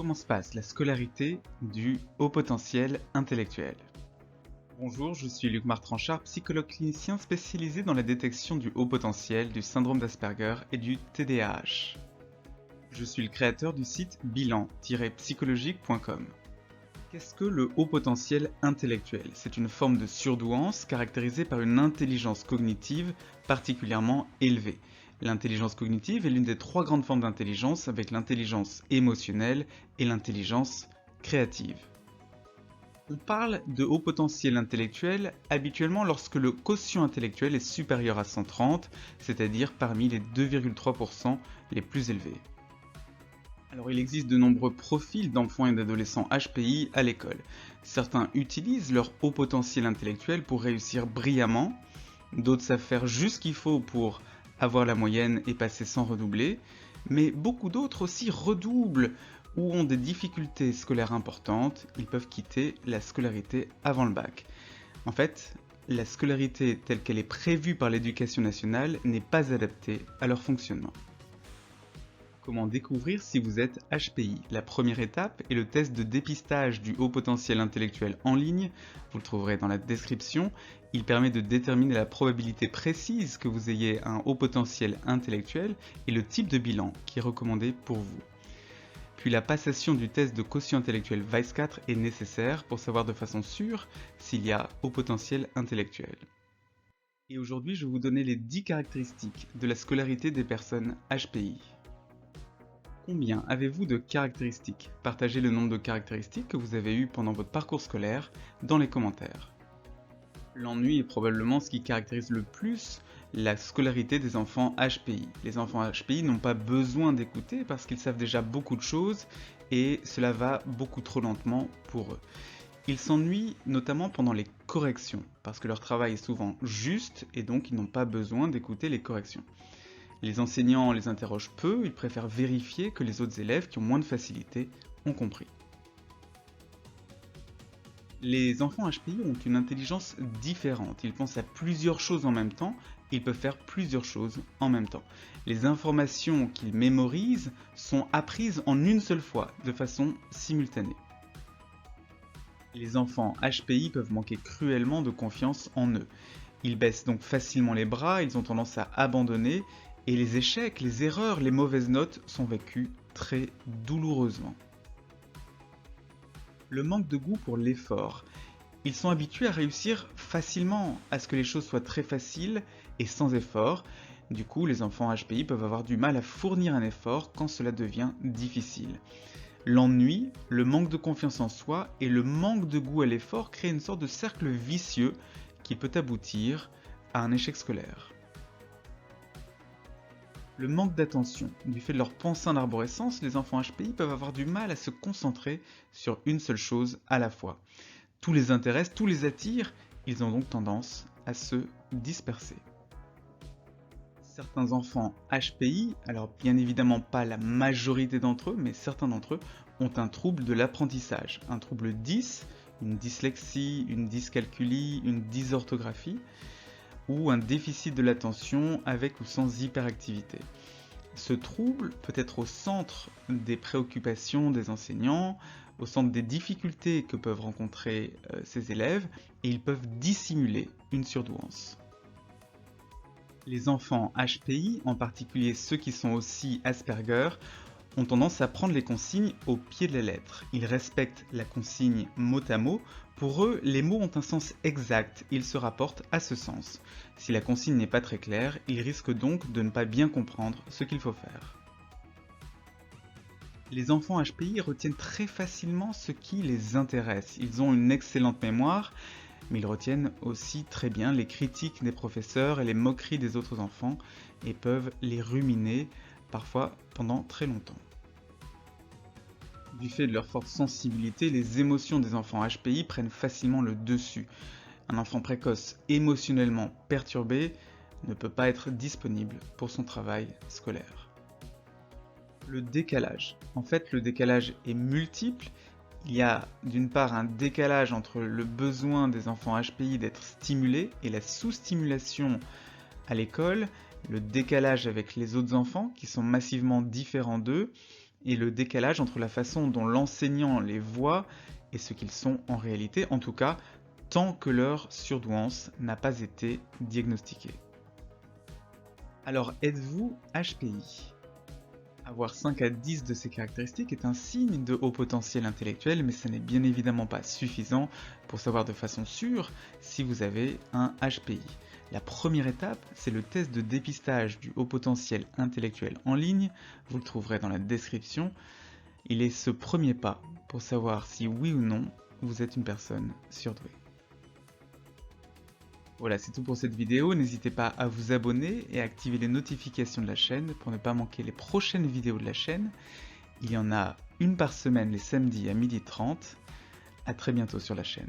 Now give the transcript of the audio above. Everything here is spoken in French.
Comment se passe la scolarité du haut potentiel intellectuel? Bonjour, je suis Luc Martranchard, psychologue clinicien spécialisé dans la détection du haut potentiel, du syndrome d'Asperger et du TDAH. Je suis le créateur du site bilan-psychologique.com. Qu'est-ce que le haut potentiel intellectuel? C'est une forme de surdouance caractérisée par une intelligence cognitive particulièrement élevée. L'intelligence cognitive est l'une des trois grandes formes d'intelligence avec l'intelligence émotionnelle et l'intelligence créative. On parle de haut potentiel intellectuel habituellement lorsque le quotient intellectuel est supérieur à 130, c'est-à-dire parmi les 2,3% les plus élevés. Alors il existe de nombreux profils d'enfants et d'adolescents HPI à l'école. Certains utilisent leur haut potentiel intellectuel pour réussir brillamment, d'autres savent faire juste ce qu'il faut pour avoir la moyenne et passer sans redoubler, mais beaucoup d'autres aussi redoublent ou ont des difficultés scolaires importantes, ils peuvent quitter la scolarité avant le bac. En fait, la scolarité telle qu'elle est prévue par l'éducation nationale n'est pas adaptée à leur fonctionnement. Comment découvrir si vous êtes HPI? La première étape est le test de dépistage du haut potentiel intellectuel en ligne, vous le trouverez dans la description. Il permet de déterminer la probabilité précise que vous ayez un haut potentiel intellectuel et le type de bilan qui est recommandé pour vous. Puis la passation du test de quotient intellectuel VICE4 est nécessaire pour savoir de façon sûre s'il y a haut potentiel intellectuel. Et aujourd'hui, je vais vous donner les 10 caractéristiques de la scolarité des personnes HPI. Combien avez-vous de caractéristiques? Partagez le nombre de caractéristiques que vous avez eues pendant votre parcours scolaire dans les commentaires. L'ennui est probablement ce qui caractérise le plus la scolarité des enfants HPI. Les enfants HPI n'ont pas besoin d'écouter parce qu'ils savent déjà beaucoup de choses et cela va beaucoup trop lentement pour eux. Ils s'ennuient notamment pendant les corrections parce que leur travail est souvent juste et donc ils n'ont pas besoin d'écouter les corrections. Les enseignants les interrogent peu, ils préfèrent vérifier que les autres élèves qui ont moins de facilité ont compris. Les enfants HPI ont une intelligence différente, ils pensent à plusieurs choses en même temps, ils peuvent faire plusieurs choses en même temps. Les informations qu'ils mémorisent sont apprises en une seule fois, de façon simultanée. Les enfants HPI peuvent manquer cruellement de confiance en eux. Ils baissent donc facilement les bras, ils ont tendance à abandonner, et les échecs, les erreurs, les mauvaises notes sont vécus très douloureusement. Le manque de goût pour l'effort. Ils sont habitués à réussir facilement, à ce que les choses soient très faciles et sans effort. Du coup, les enfants HPI peuvent avoir du mal à fournir un effort quand cela devient difficile. L'ennui, le manque de confiance en soi et le manque de goût à l'effort créent une sorte de cercle vicieux qui peut aboutir à un échec scolaire. Le manque d'attention. Du fait de leur pensée en arborescence, les enfants HPI peuvent avoir du mal à se concentrer sur une seule chose à la fois. Tout les intéresse, tout les attire, ils ont donc tendance à se disperser. Certains enfants HPI, alors bien évidemment pas la majorité d'entre eux, mais certains d'entre eux ont un trouble de l'apprentissage, un trouble 10, une dyslexie, une dyscalculie, une dysorthographie, ou un déficit de l'attention avec ou sans hyperactivité. Ce trouble peut être au centre des préoccupations des enseignants, au centre des difficultés que peuvent rencontrer ces élèves, et ils peuvent dissimuler une surdouance. Les enfants HPI, en particulier ceux qui sont aussi Asperger, ont tendance à prendre les consignes au pied de la lettre. Ils respectent la consigne mot à mot. Pour eux, les mots ont un sens exact, ils se rapportent à ce sens. Si la consigne n'est pas très claire, ils risquent donc de ne pas bien comprendre ce qu'il faut faire. Les enfants HPI retiennent très facilement ce qui les intéresse. Ils ont une excellente mémoire, mais ils retiennent aussi très bien les critiques des professeurs et les moqueries des autres enfants et peuvent les ruminer parfois pendant très longtemps. Du fait de leur forte sensibilité, les émotions des enfants HPI prennent facilement le dessus. Un enfant précoce émotionnellement perturbé ne peut pas être disponible pour son travail scolaire. Le décalage. En fait, le décalage est multiple. Il y a d'une part un décalage entre le besoin des enfants HPI d'être stimulés et la sous-stimulation à l'école, le décalage avec les autres enfants qui sont massivement différents d'eux, et le décalage entre la façon dont l'enseignant les voit et ce qu'ils sont en réalité, en tout cas tant que leur surdouance n'a pas été diagnostiquée. Alors êtes-vous HPI ? Avoir 5 à 10 de ces caractéristiques est un signe de haut potentiel intellectuel, mais ce n'est bien évidemment pas suffisant pour savoir de façon sûre si vous avez un HPI. La première étape, c'est le test de dépistage du haut potentiel intellectuel en ligne, vous le trouverez dans la description. Il est ce premier pas pour savoir si oui ou non vous êtes une personne surdouée. Voilà, c'est tout pour cette vidéo, n'hésitez pas à vous abonner et à activer les notifications de la chaîne pour ne pas manquer les prochaines vidéos de la chaîne. Il y en a une par semaine les samedis à 12h30. À très bientôt sur la chaîne.